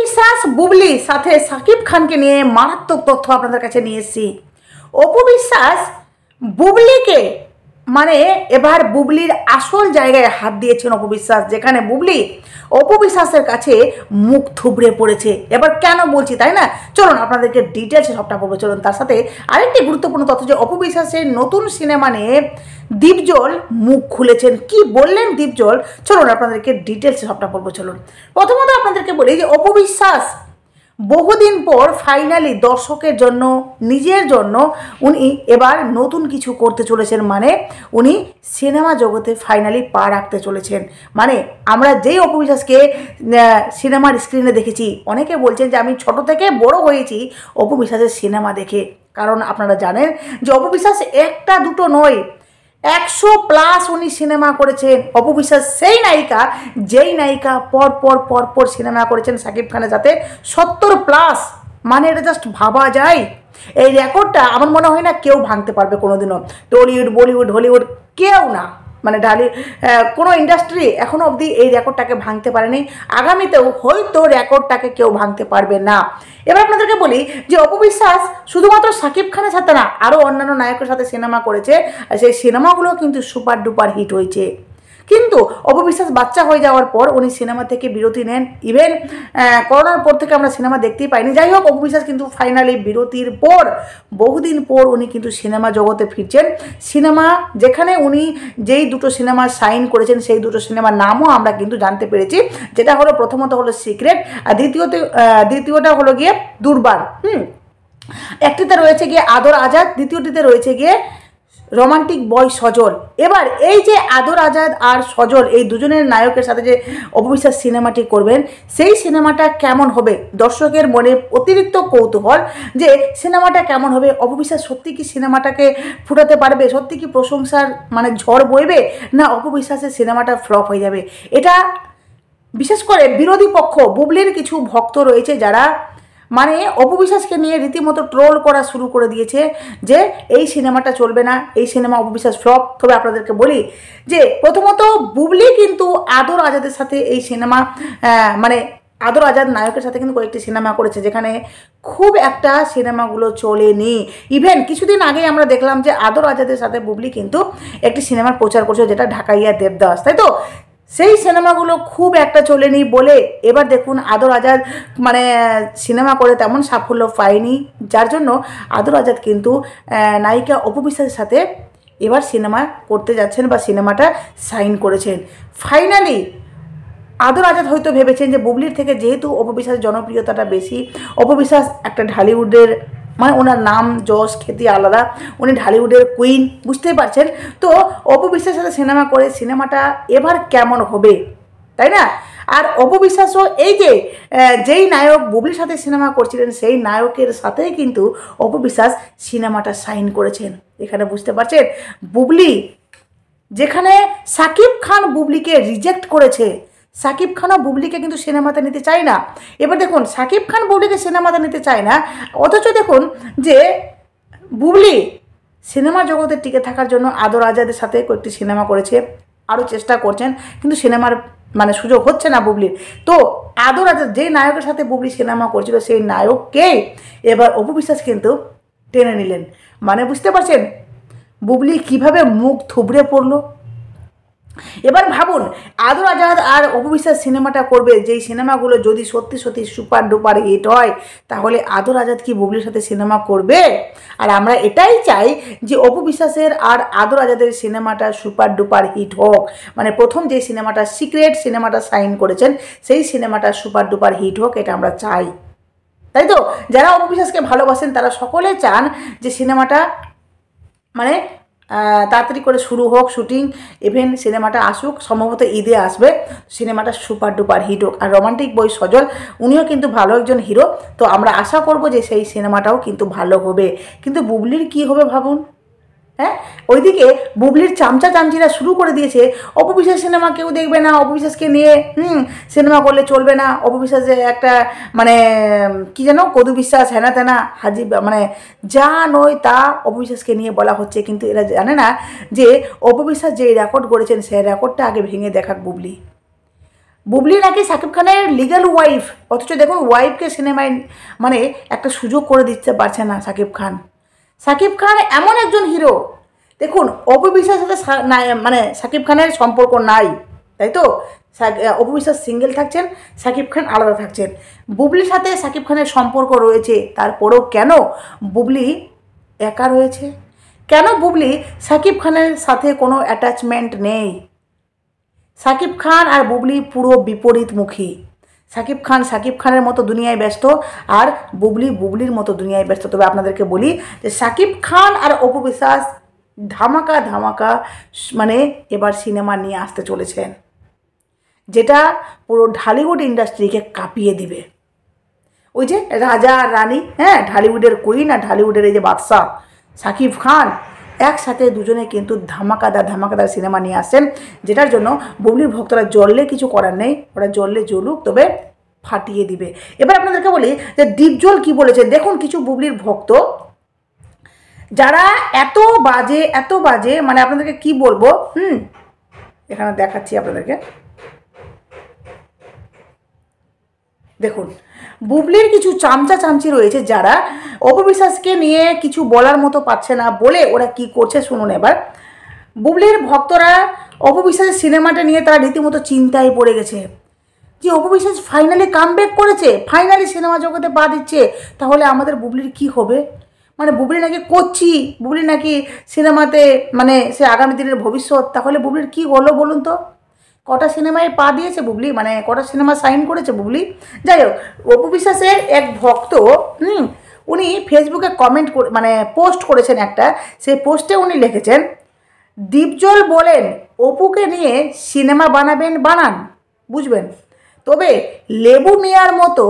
বিশ্বাস বুবলি সাথে সাকিব খানকে নিয়ে মারাত্মক তথ্য আপনাদের কাছে নিয়ে এসেছি। অপু বিশ্বাস বুবলিকে মানে এবার বুবলির আসল জায়গায় হাত দিয়েছেন অপু বিশ্বাস, যেখানে বুবলি অপু বিশ্বাসের কাছে মুখ থুবড়ে পড়েছে। এবার কেন বলছি তাই না, চলুন আপনাদেরকে ডিটেলসে সবটা বলবো। চলুন তার সাথে আরেকটি গুরুত্বপূর্ণ তথ্য যে অপু বিশ্বাসের নতুন সিনেমা নিয়ে দীপজল মুখ খুলেছেন। কি বললেন দীপজল, চলুন আপনাদেরকে ডিটেলসে সবটা বলবো। চলুন প্রথমত আপনাদেরকে বলি যে অপু বিশ্বাস বহুদিন পর ফাইনালি দর্শকের জন্য নিজের জন্য উনি এবার নতুন কিছু করতে চলেছেন, মানে উনি সিনেমা জগতে ফাইনালি পা রাখতে চলেছেন। মানে আমরা যেই অপু বিশ্বাসকে সিনেমার স্ক্রিনে দেখেছি, অনেকে বলছেন যে আমি ছোট থেকে বড় হয়েছি অপু বিশ্বাসের সিনেমা দেখে, কারণ আপনারা জানেন যে অপু বিশ্বাস একটা দুটো নয় 100+ উনি সিনেমা করেছেন। অপু বিশ্বাস সেই নায়িকা যেই নায়িকা পর সিনেমা করেছেন সাকিব খানের সাথে 70+, মানে এটা জাস্ট ভাবা যায়। এই রেকর্ডটা আমার মনে হয় না কেউ ভাঙতে পারবে কোনোদিনও। টলিউড, বলিউড, হলিউড কেউ না, মানে কোনো ইন্ডাস্ট্রি এখনও অবধি এই রেকর্ডটাকে ভাঙতে পারেনি, আগামীতেও হয়তো রেকর্ডটাকে কেউ ভাঙতে পারবে না। এবার আপনাদেরকে বলি যে অপু বিশ্বাস শুধুমাত্র সাকিব খানের সাথে না, আরও অন্যান্য নায়কের সাথে সিনেমা করেছে, আর সেই সিনেমাগুলো কিন্তু সুপার ডুপার হিট হয়েছে। কিন্তু অপু বিশ্বাস বাচ্চা হয়ে যাওয়ার পর উনি সিনেমা থেকে বিরতি নেন। ইভেন করোনার পর থেকে আমরা সিনেমা দেখতেই পাইনি। যাই হোক, অপু বিশ্বাস কিন্তু ফাইনালি বিরতির পর বহুদিন পর উনি কিন্তু সিনেমা জগতে ফিরছেন। সিনেমা যেখানে উনি যেই দুটো সিনেমা সাইন করেছেন সেই দুটো সিনেমার নামও আমরা কিন্তু জানতে পেরেছি, যেটা হলো প্রথমত হলো সিক্রেট, আর দ্বিতীয়টা হলো গিয়ে দুর্বার। একটিতে রয়েছে গিয়ে আদর আজাদ, দ্বিতীয়টিতে রয়েছে গিয়ে রোমান্টিক বয় সজল। এবার এই যে আদর আজাদ আর সজল এই দুজনের নায়কের সাথে যে অপু বিশ্বাস সিনেমাটি করবেন, সেই সিনেমাটা কেমন হবে দর্শকের মনে অতিরিক্ত কৌতূহল যে সিনেমাটা কেমন হবে। অপু বিশ্বাস সত্যি কি সিনেমাটাকে ফুটাতে পারবে, সত্যি কি প্রশংসার মানে ঝড় বইবে, না অপু বিশ্বাসের সিনেমাটা ফ্লপ হয়ে যাবে। এটা বিশেষ করে বিরোধী পক্ষ বুবলির কিছু ভক্ত রয়েছে যারা মানে অপু বিশ্বাসকে নিয়ে রীতিমতো ট্রোল করা শুরু করে দিয়েছে যে এই সিনেমাটা চলবে না, এই সিনেমা অপু বিশ্বাস ফ্লপ। তবে আপনাদেরকে বলি যে প্রথমত বুবলি কিন্তু আদর আজাদের সাথে এই সিনেমা মানে আদর আজাদ নায়কের সাথে কিন্তু কয়েকটি সিনেমা করেছে, যেখানে খুব একটা সিনেমাগুলো চলেনি। ইভেন কিছুদিন আগে আমরা দেখলাম যে আদর আজাদের সাথে বুবলি কিন্তু একটি সিনেমার প্রচার করছে, যেটা ঢাকাইয়া দেবদাস, তাই তো সেই সিনেমাগুলো খুব একটা চলেনি বলে এবার দেখুন আদর আজাদ মানে সিনেমা করে তেমন সাফল্য পায়নি, যার জন্য আদর আজাদ কিন্তু নায়িকা অপু বিশ্বাসের সাথে এবার সিনেমা করতে যাচ্ছেন বা সিনেমাটা সাইন করেছেন। ফাইনালি আদর আজাদ হয়তো ভেবেছেন যে বুবলির থেকে যেহেতু অপু বিশ্বাসের জনপ্রিয়তাটা বেশি, অপু বিশ্বাস একটা ঢালিউডের মানে ওনার নাম যশ খ্যাতি আলাদা, উনি ঢালিউডের কুইন, বুঝতেই পারছেন। তো অপু বিশ্বাসের সাথে সিনেমা করে সিনেমাটা এবার কেমন হবে, তাই না? আর অপু বিশ্বাসও এই যে যেই নায়ক বুবলির সাথে সিনেমা করছিলেন সেই নায়কের সাথেই কিন্তু অপু বিশ্বাস সিনেমাটা সাইন করেছেন। এখানে বুঝতে পারছেন বুবলি যেখানে সাকিব খান বুবলিকে রিজেক্ট করেছে, সাকিব খানও বুবলিকে কিন্তু সিনেমাতে নিতে চায় না। এবার দেখুন সাকিব খান বুবলিকে সিনেমাতে নিতে চায় না, অথচ দেখুন যে বুবলি সিনেমা জগতে টিকে থাকার জন্য আদর আজাদের সাথে কয়েকটি সিনেমা করেছে, আরও চেষ্টা করছেন, কিন্তু সিনেমার মানে সুযোগ হচ্ছে না বুবলির। তো আদর আজাদ যে নায়কের সাথে বুবলি সিনেমা করছিল সেই নায়ককে এবার অপু বিশ্বাস কিন্তু টেনে নিলেন। মানে বুঝতে পারছেন বুবলি কিভাবে মুখ থুবড়ে পড়লো। এবার ভাবুন আদর আজাদ আর অপু বিশ্বাস সিনেমাটা করবে, যেই সিনেমাগুলো যদি সত্যি সত্যি সুপার ডুপার হিট হয়, তাহলে আদর আজাদ কি বুবলির সাথে সিনেমা করবে? আর আমরা এটাই চাই যে অপু বিশ্বাসের আর আদর আজাদের সিনেমাটা সুপার ডুপার হিট হোক। মানে প্রথম যে সিনেমাটা সিক্রেট সিনেমাটা সাইন করেছেন সেই সিনেমাটা সুপার ডুপার হিট হোক, এটা আমরা চাই, তাই তো? যারা অপু বিশ্বাসকে ভালোবাসেন তারা সকলে চান যে সিনেমাটা মানে তাড়াতাড়ি করে শুরু হোক শুটিং, ইভেন সিনেমাটা আসুক, সম্ভবত ঈদে আসবে, সিনেমাটা সুপার ডুপার হিট হোক। আর রোমান্টিক বয় সজল উনিও কিন্তু ভালো একজন হিরো, তো আমরা আশা করব যে সেই সিনেমাটাও কিন্তু ভালো হবে। কিন্তু বুবলির কি হবে ভাবুন, হ্যাঁ? ওইদিকে বুবলির চামচা চামচিরা শুরু করে দিয়েছে অপু বিশ্বাস সিনেমা কেউ দেখবে না, অপু বিশ্বাসকে নিয়ে সিনেমা করলে চলবে না, অপু বিশ্বাসের একটা মানে কি যেন কদু বিশ্বাস হেনা তেনা হাজি মানে যা নয় তা অপু বিশ্বাসকে নিয়ে বলা হচ্ছে। কিন্তু এরা জানে না যে অপু বিশ্বাস যে রেকর্ড করেছেন সেই রেকর্ডটা আগে ভেঙে দেখাক বুবলি। বুবলি নাকি শাকিব খানের লিগ্যাল ওয়াইফ, অথচ দেখুন ওয়াইফকে সিনেমায় মানে একটা সুযোগ করে দিতে পারছে না শাকিব খান। শাকিব খান এমন একজন হিরো, দেখুন অপু বিশ্বাসের সাথে মানে শাকিব খানের সম্পর্ক নাই, তাই তো? অপু বিশ্বাস সিঙ্গেল থাকছেন, শাকিব খান আলাদা থাকছেন। বুবলির সাথে শাকিব খানের সম্পর্ক রয়েছে, তারপরেও কেন বুবলি একা রয়েছে? কেন বুবলি শাকিব খানের সাথে কোনো অ্যাটাচমেন্ট নেই? শাকিব খান আর বুবলি পুরো বিপরীতমুখী। শাকিব খান শাকিব খানের মতো দুনিয়ায় ব্যস্ত, আর বুবলি বুবলির মতো দুনিয়ায় ব্যস্ত। তবে আপনাদেরকে বলি যে শাকিব খান আর অপু বিশ্বাস ধামাকা ধামাকা মানে এবার সিনেমা নিয়ে আসতে চলেছেন, যেটা পুরো ঢালিউড ইন্ডাস্ট্রিকে কাঁপিয়ে দিবে। ওই যে রাজা আর রানী, হ্যাঁ, ঢালিউডের কুইন আর ঢালিউডের এই যে বাদশাহ শাকিব খান, একসাথে দুজনে কিন্তু ধামাকাদার সিনেমা নিয়ে আসছেন, যেটার জন্য বুবলির ভক্তরা জ্বললে কিছু করার নেই, ওরা জ্বললে জ্বলুক, তবে ফাটিয়ে দিবে। এবার আপনাদেরকে বলি যে দীপজল কি বলেছে দেখুন। কিছু বুবলির ভক্ত যারা এত বাজে মানে আপনাদেরকে কি বলবো, এখানে দেখাচ্ছি আপনাদেরকে, দেখুন বুবলির কিছু চামচি রয়েছে যারা অপু বিশ্বাসকে নিয়ে কিছু বলার মতো পাচ্ছে না বলে ওরা কি করছে শুনুন। এবার বুবলির ভক্তরা অপু বিশ্বাসের সিনেমাটা নিয়ে তারা রীতিমতো চিন্তায় পড়ে গেছে যে অপু বিশ্বাস ফাইনালি কামব্যাক করেছে, ফাইনালি সিনেমা জগতে পা দিচ্ছে, তাহলে আমাদের বুবলির কি হবে? মানে বুবলি নাকি করছি, বুবলি নাকি সিনেমাতে মানে সে আগামী দিনের ভবিষ্যৎ, তাহলে বুবলির কি হলো বলুন তো? কটা সিনেমায় পা দিয়েছে বুবলি, মানে কটা সিনেমা সাইন করেছে বুবলি? যাই হোক, অপু বিশ্বাসের এক ভক্ত উনি ফেসবুকে কমেন্ট মানে পোস্ট করেছেন একটা, সেই পোস্টে উনি লিখেছেন, দীপজল বলেন অপুকে নিয়ে সিনেমা বানান, বুঝবেন, তবে লেবু মিয়ার মতো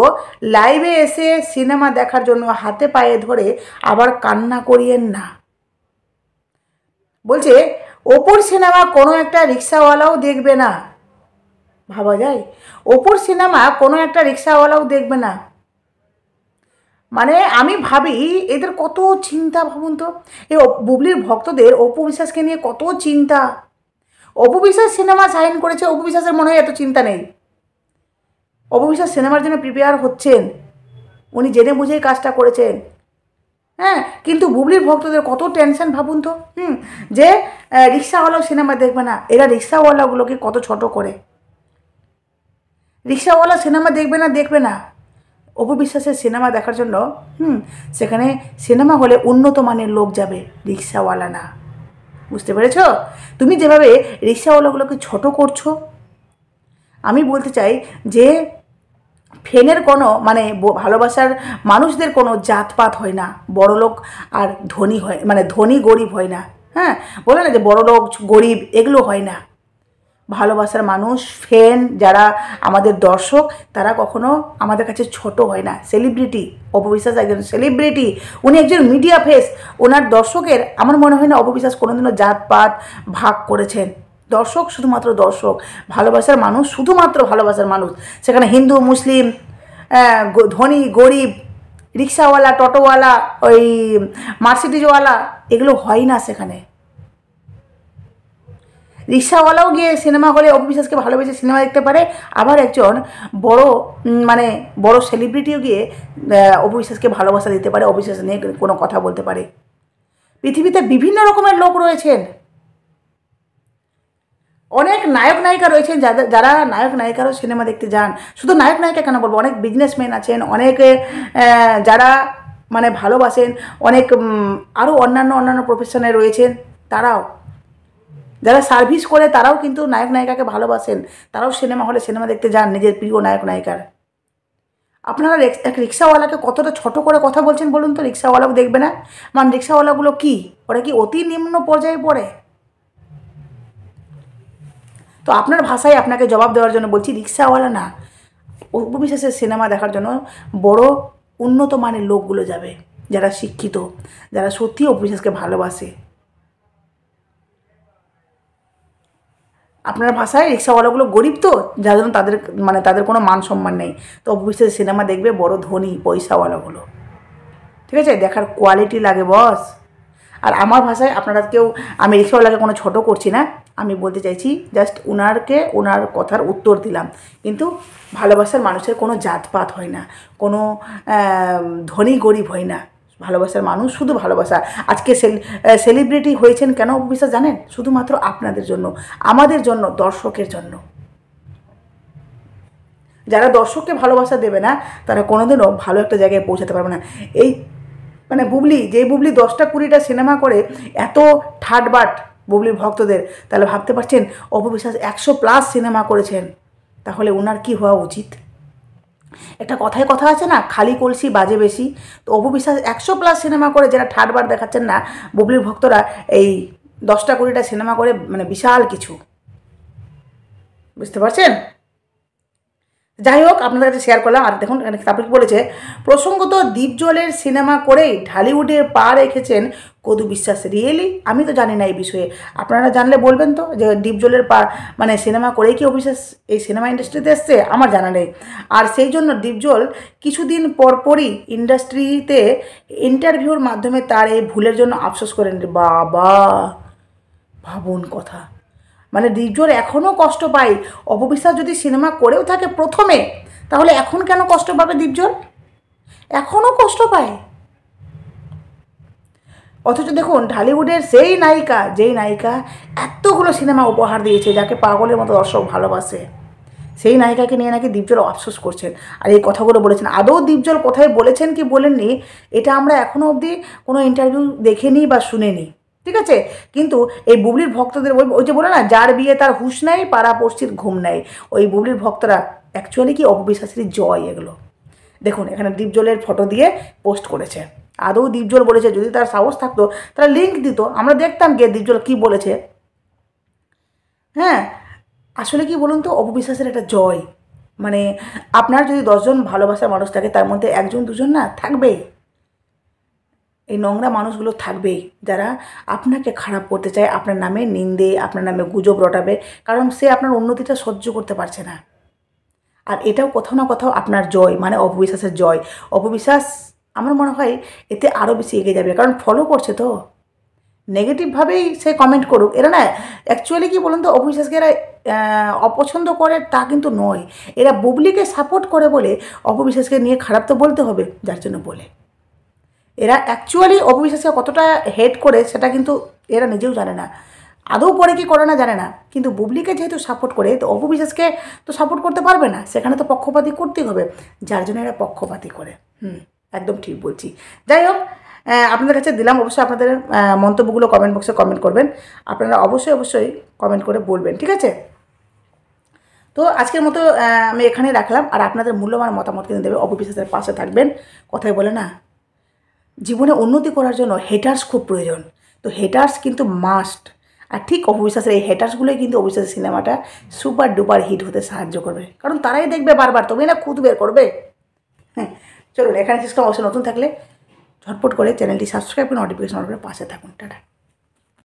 লাইভে এসে সিনেমা দেখার জন্য হাতে পায়ে ধরে আবার কান্না করিয়েন না। বলছে অপুর সিনেমা কোনো একটা রিক্সাওয়ালাও দেখবে না। ভাবা যায়? অপুর সিনেমা কোনো একটা রিক্সাওয়ালাও দেখবে না। মানে আমি ভাবি এদের কত চিন্তা, ভাবুন তো, এই বুবলির ভক্তদের অপু বিশ্বাসকে নিয়ে কত চিন্তা। অপু বিশ্বাস সিনেমা সাইন করেছে, অপু বিশ্বাসের মনে হয় এত চিন্তা নেই। অপু বিশ্বাস সিনেমার জন্য প্রিপেয়ার হচ্ছেন, উনি জেনে বুঝেই কাজটা করেছেন, হ্যাঁ, কিন্তু বুবলির ভক্তদের কত টেনশন ভাবুন তো, যে রিক্সাওয়ালাও সিনেমা দেখবে না। এরা রিক্সাওয়ালাগুলোকে কত ছোট করে, রিক্সাওয়ালা সিনেমা দেখবে না। অপু বিশ্বাসের সিনেমা দেখার জন্য সেখানে সিনেমা হলে উন্নত মানের লোক যাবে, রিক্সাওয়ালা না। বুঝতে পেরেছ? তুমি যেভাবে রিক্সাওয়ালাগুলোকে ছোট করছো, আমি বলতে চাই যে ফ্যানের কোনো মানে ভালোবাসার মানুষদের কোনো জাতপাত হয় না, বড়লোক আর ধনী হয়, মানে ধনী গরিব হয় না, হ্যাঁ, বলে না যে বড়লোক গরিব, এগুলো হয় না। ভালোবাসার মানুষ, ফ্যান যারা আমাদের দর্শক, তারা কখনো আমাদের কাছে ছোট হয় না। সেলিব্রিটি, অপু বিশ্বাস একজন সেলিব্রিটি, উনি একজন মিডিয়া ফেস, ওনার দর্শকের আমার মনে হয় না অপু বিশ্বাস কোনোদিনও জাতপাত ভাগ করেছেন। দর্শক শুধুমাত্র দর্শক, ভালোবাসার মানুষ শুধুমাত্র ভালোবাসার মানুষ। সেখানে হিন্দু মুসলিম, ধনী গরিব, রিক্সাওয়ালা টোটোওয়ালা, ওই মার্সিডিজওয়ালা, এগুলো হয় না সেখানে। রিক্সাওয়ালাও গিয়ে সিনেমা হলে অপু বিশ্বাসকে ভালোবেসে সিনেমা দেখতে পারে, আবার একজন বড় সেলিব্রিটিও গিয়ে অপু বিশ্বাসকে ভালোবাসা দিতে পারে, অপু বিশ্বাস নিয়ে কোনো কথা বলতে পারে। পৃথিবীতে বিভিন্ন রকমের লোক রয়েছেন, অনেক নায়ক নায়িকা রয়েছেন যারা নায়ক নায়িকারও সিনেমা দেখতে যান। শুধু নায়ক নায়িকা কেন বলবো, অনেক বিজনেসম্যান আছেন, অনেকে যারা মানে ভালোবাসেন, অনেক আরও অন্যান্য প্রফেশনে রয়েছেন, তারাও যারা সার্ভিস করে তারাও কিন্তু নায়ক নায়িকাকে ভালোবাসেন, তারাও সিনেমা হলে সিনেমা দেখতে যান নিজের প্রিয় নায়ক নায়িকার। আপনারা এক রিক্সাওয়ালাকে কতটা ছোট করে কথা বলছেন বলুন তো? রিক্সাওয়ালাও দেখবে না, মানে রিক্সাওয়ালাগুলো কি, ওরা কি অতি নিম্ন পর্যায়ে পড়ে? তো আপনার ভাষায় আপনাকে জবাব দেওয়ার জন্য বলছি, রিক্সাওয়ালা না, অপু বিশ্বাসের সিনেমা দেখার জন্য বড় উন্নত মানের লোকগুলো যাবে, যারা শিক্ষিত, যারা সত্যি অপু বিশ্বাসকে ভালোবাসে। আপনার ভাষায় রিক্সাওয়ালাগুলো গরিব, তো যার জন্য তাদের কোনো মান সম্মান নেই। তো অপু বিশ্বাসের সিনেমা দেখবে বড় ধনী পয়সাওয়ালাগুলো। ঠিক আছে, দেখার কোয়ালিটি লাগে বস। আর আমার ভাষায় আপনারা কেউ, আমি রিক্সাওয়ালাকে কোনো ছোটো করছি না, আমি বলতে চাইছি জাস্ট ওনার কথার উত্তর দিলাম। কিন্তু ভালোবাসার মানুষের কোনো জাতপাত হয় না, কোনো ধনী গরিব হয় না, ভালোবাসার মানুষ শুধু ভালোবাসা। আজকে সেলিব্রিটি হয়েছেন কেন অপু বিশ্বাস জানেন? শুধুমাত্র আপনাদের জন্য, আমাদের জন্য, দর্শকের জন্য। যারা দর্শককে ভালোবাসা দেবে না তারা কোনোদিনও ভালো একটা জায়গায় পৌঁছাতে পারবে না। এই মানে বুবলি, যেই বুবলি 10টা 20টা সিনেমা করে এত ঠাটবাট বুবলির ভক্তদের, তাহলে ভাবতে পারছেন অপু বিশ্বাস 100+ সিনেমা করেছেন, তাহলে ওনার কি হওয়া উচিত? একটা কথায় কথা আছে না, খালি কলসি বাজে বেশি। তো অপু বিশ্বাস 100+ সিনেমা করে যারা ঠাটবাট দেখাচ্ছেন না, বুবলির ভক্তরা এই 10টা 20টা সিনেমা করে মানে বিশাল কিছু, বুঝতে পারছেন? যাই হোক, আপনাদের কাছে শেয়ার করলাম। আর দেখুন তারপরে কি বলেছে, প্রসঙ্গত দীপজলের সিনেমা করেই ঢালিউডে পা রেখেছেন কদু বিশ্বাস। রিয়েলি? আমি তো জানি না এই বিষয়ে, আপনারা জানলে বলবেন তো, যে দীপজলের পা মানে সিনেমা করেই কি অবিশ্বাস এই সিনেমা ইন্ডাস্ট্রিতে এসছে? আমার জানা নেই। আর সেই জন্য দীপজল কিছুদিন পরপরই ইন্ডাস্ট্রিতে ইন্টারভিউর মাধ্যমে তার এই ভুলের জন্য আফসোস করেন। বাবা, ভাবুন কথা, মানে দীপজল এখনও কষ্ট পায়। অপু বিশ্বাস যদি সিনেমা করেও থাকে প্রথমে, তাহলে এখন কেন কষ্ট পাবে দীপজল? এখনও কষ্ট পায়। অথচ দেখুন ঢালিউডের যেই নায়িকা এতগুলো সিনেমা উপহার দিয়েছে, যাকে পাগলের মতো দর্শক ভালোবাসে, সেই নায়িকাকে নিয়ে নাকি দীপজল আফসোস করছেন আর এই কথাগুলো বলেছেন। আদৌ দীপজল কোথায় বলেছেন কি বলেননি এটা আমরা এখনও অবধি কোনো ইন্টারভিউ দেখেনি বা শুনেনি, ঠিক আছে? কিন্তু এই বুবলির ভক্তদের ওই যে বলে না, যার বিয়ে তার হুঁশ নেই, পাড়া পড়শির ঘুম নেই, ওই বুবলির ভক্তরা অ্যাকচুয়ালি কি অপু বিশ্বাসেরই জয় এগুলো। দেখুন এখানে দীপজলের ফটো দিয়ে পোস্ট করেছে। আদৌ দীপজল বলেছে? যদি তার সাহস থাকতো তারা লিঙ্ক দিত, আমরা দেখতাম গিয়ে দীপজল কী বলেছে। হ্যাঁ, আসলে কি বলুন তো, অপু বিশ্বাসের একটা জয়, মানে আপনার যদি 10 জন ভালোবাসার মানুষ থাকে তার মধ্যে 1 জন 2 জন না থাকবেই, এই নোংরা মানুষগুলো থাকবেই, যারা আপনাকে খারাপ করতে চায়, আপনার নামে নিন্দে, আপনার নামে গুজব রটাবে, কারণ সে আপনার উন্নতিটা সহ্য করতে পারছে না। আর এটাও কোথাও না কোথাও আপনার জয়, মানে অপু বিশ্বাসের জয়। অপু বিশ্বাস আমার মনে হয় এতে আরও বেশি এগিয়ে যাবে, কারণ ফলো করছে তো। নেগেটিভভাবেই সে কমেন্ট করুক, এরা না অ্যাকচুয়ালি কি বলুন তো, অপু বিশ্বাসকে এরা অপছন্দ করে তা কিন্তু নয়, এরা বুবলিকে সাপোর্ট করে বলে অপু বিশ্বাসকে নিয়ে খারাপ তো বলতে হবে, যার জন্য বলে। এরা অ্যাকচুয়ালি অপু বিশ্বাসকে কতটা হেট করে সেটা কিন্তু এরা নিজেও জানে না, আদৌ করে কি করে না জানে না, কিন্তু বুবলিকে যেহেতু সাপোর্ট করে, তো অপু বিশ্বাসকে তো সাপোর্ট করতে পারবে না, সেখানে তো পক্ষপাতী করতেই হবে, যার জন্য এরা পক্ষপাতী করে। একদম ঠিক বলছি। যাই হোক, আপনাদের কাছে দিলাম, অবশ্যই আপনাদের মন্তব্যগুলো কমেন্ট বক্সে কমেন্ট করবেন, আপনারা অবশ্যই কমেন্ট করে বলবেন, ঠিক আছে? তো আজকের মতো আমি এখানেই রাখলাম, আর আপনাদের মূল্যবান মতামত কিন্তু দেবে, অপু বিশ্বাসের পাশে থাকবেন। কথাই বলে না, জীবনে উন্নতি করার জন্য হেটার্স খুব প্রয়োজন, তো হেটার্স কিন্তু মাস্ট। আর ঠিক অপু বিশ্বাসের এই হেটার্সগুলোই কিন্তু অপু বিশ্বাসের সিনেমাটা সুপার ডুপার হিট হতে সাহায্য করবে, কারণ তারাই দেখবে বারবার, তবেই না খুদ বের করবে। হ্যাঁ, চলুন এখানে শেষ করলাম। অবশ্যই নতুন থাকলে ঝটপট করে চ্যানেলটি সাবস্ক্রাইব করে নোটিফিকেশন অন করে পাশে থাকুন। টাটা।